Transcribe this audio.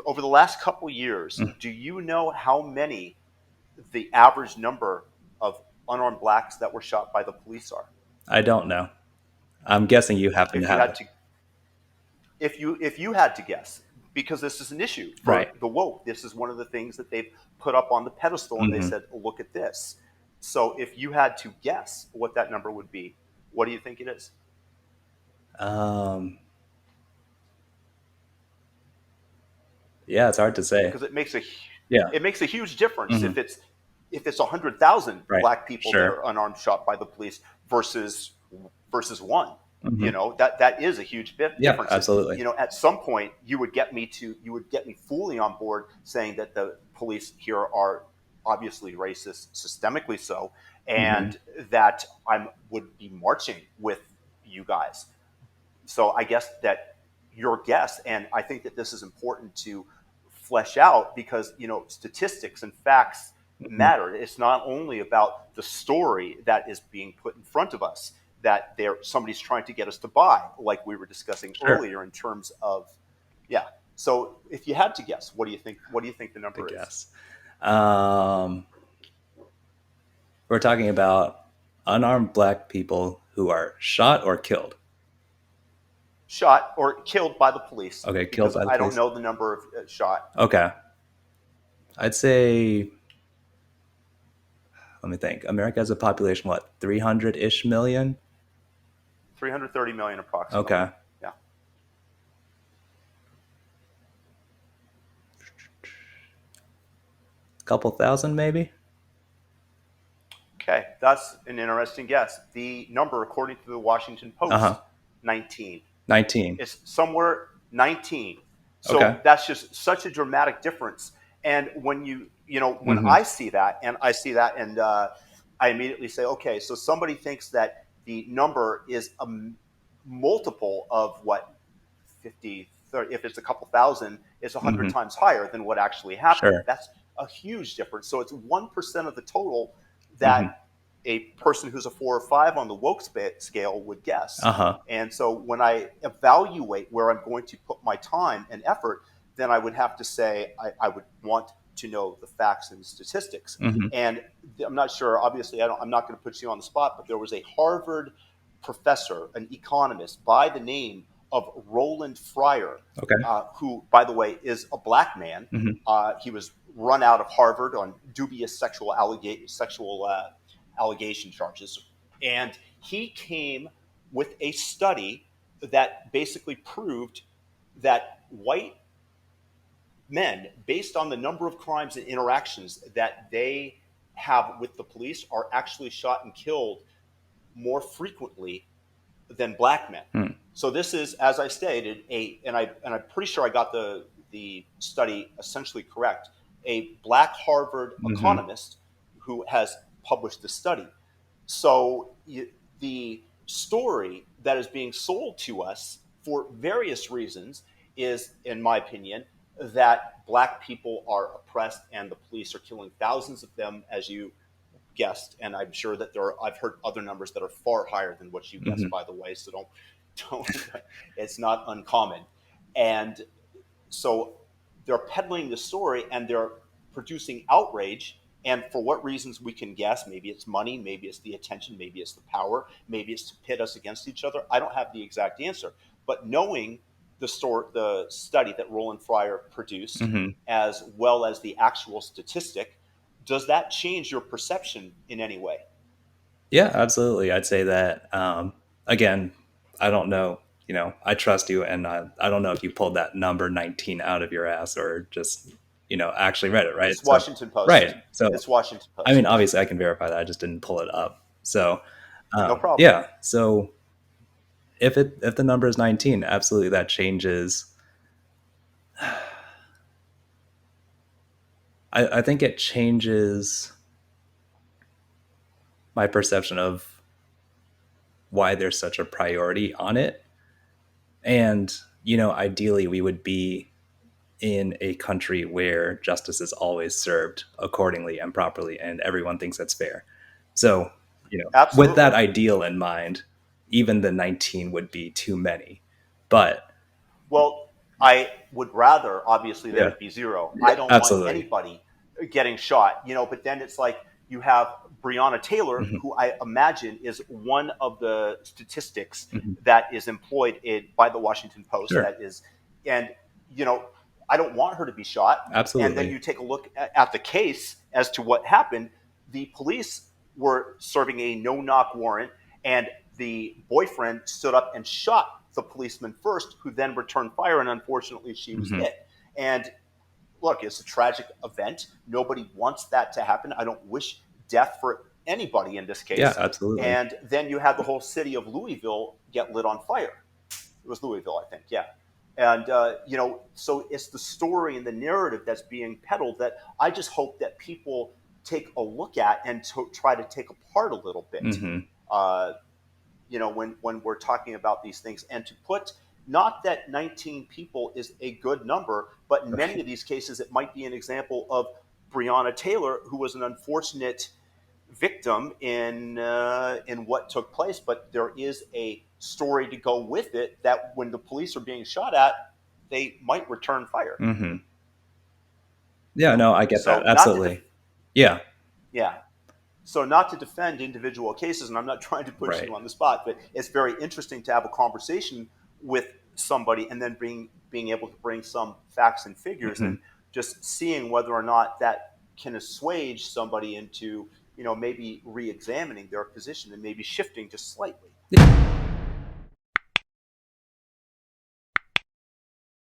over the last couple of years, Mm. do you know how many the average number of unarmed blacks that were shot by the police are? I don't know. I'm guessing you happen to If you have had it. to, if you had to guess, because this is an issue Right. for the woke, this is one of the things that they've put up on the pedestal, and they Hmm. said, "Look at this." So, if you had to guess what that number would be, what do you think it is? Um, yeah, it's hard to say. Because Yeah. it makes a huge difference Hmm. if it's 100,000 Right. black people that Sure. are unarmed shot by the police versus one. Hmm. That is a huge Yeah, difference. And, absolutely. at some point, you would get me fully on board saying that the police here are obviously racist, systemically so, Hmm. and that I would be marching with you guys. So I guess that your guess, and I think that this is important to flesh out, because statistics and facts Hmm. matter. It's not only about the story that is being put in front of us that somebody's trying to get us to buy, like we were discussing Sure. earlier in terms of, yeah. So if you had to guess, what do you think? What do you think the I number is? guess. Um, we're talking about unarmed black people who are shot or killed. Shot or killed by the police? Okay, killed Because by the I don't police. know the number of shot. Okay, I'd say. Let me think. America has a population, what, 300-ish million? 330 million approximately. Okay, Yeah. couple thousand maybe. Okay, that's an interesting guess. The number, according to the Washington Uh huh. Post, 19. 19. It's somewhere 19. Okay. So that's just such a dramatic difference. And when Hmm. I see that, and I immediately say, okay, so somebody thinks that the number is a multiple of what 50, 30, if it's a couple thousand, it's 100 Hmm. times higher than what actually happened. Sure. That's a huge difference. So it's 1% of the total Hmm. that a person who's a 4 or 5 on the woke scale would guess. Uh huh. And so when I evaluate where I'm going to put my time and effort, then I would have to say I would want to know the facts and statistics. Hmm. And I'm not sure, obviously, I'm not going to put you on the spot, but there was a Harvard professor, an economist by the name of Roland Fryer, Okay. who, by the way, is a black man. Hmm. He was run out of Harvard on dubious sexual allegation charges, and he came with a study that basically proved that white men, based on the number of crimes and interactions that they have with the police, are actually shot and killed more frequently than black men. Hmm. So this is, as I stated, and I'm pretty sure I got the study essentially correct. A black Harvard Hmm. economist who has published the study. So the story that is being sold to us for various reasons is, in my opinion, that black people are oppressed and the police are killing thousands of them, as you guessed, and I'm sure that I've heard other numbers that are far higher than what you guessed, Hmm. by the way. So don't. It's not uncommon, and so they're peddling the story and they're producing outrage. And for what reasons we can guess, maybe it's money, maybe it's the attention, maybe it's the power, maybe it's to pit us against each other. I don't have the exact answer, but knowing the study that Roland Fryer produced, Hmm. as well as the actual statistic, does that change your perception in any way? Yeah, absolutely. I'd say that. Again, I don't know. I trust you, and I don't know if you pulled that number 19 out of your ass or just actually read it, right? It's So, Washington Post. right. So, It's Washington I mean, Post. obviously, I can verify that. I just didn't pull it up. So, No problem. yeah. So, if the number is 19, absolutely, that changes. I think it changes my perception of why there's such a priority on it. And ideally, we would be in a country where justice is always served accordingly and properly, and everyone thinks that's fair. So, with that Absolutely. ideal in mind, even the 19 would be too many. But Well, I would rather, obviously, that Yeah. it be zero. I Yeah. don't want Absolutely. anybody getting shot, but then it's like you have Breonna Taylor, Hmm. who I imagine is one of the statistics Hmm. that is employed by the Washington Post. Sure. That is, and, you know, I don't want her to be shot. And then Absolutely. you take a look at the case as to what happened. The police were serving a no knock warrant, and the boyfriend stood up and shot the policeman first, who then returned fire, and unfortunately, she was Hmm. hit. And look, it's a tragic event. Nobody wants that to happen. I don't wish death for anybody in this Yeah. case. Absolutely. And then you had the whole city of Louisville get lit on fire. It was Louisville, I think, yeah. And so it's the story and the narrative that's being peddled that I just hope that people take a look at and try to take apart a little bit. Hmm. Uh, when we're talking about these things, and to put, not that 19 people is a good number, but in many Right. of these cases it might be an example of Breonna Taylor, who was an unfortunate victim in what took place. But there is a story to go with it, that when the police are being shot at, they might return fire. Hmm. Yeah. No, I get that. So not to Absolutely. Yeah. yeah. So not to defend individual cases, and I'm not trying to put Right. you on the spot, but it's very interesting to have a conversation with somebody, and then being able to bring some facts and figures, Hmm. and just seeing whether or not that can assuage somebody into maybe re-examining their position and maybe shifting just slightly.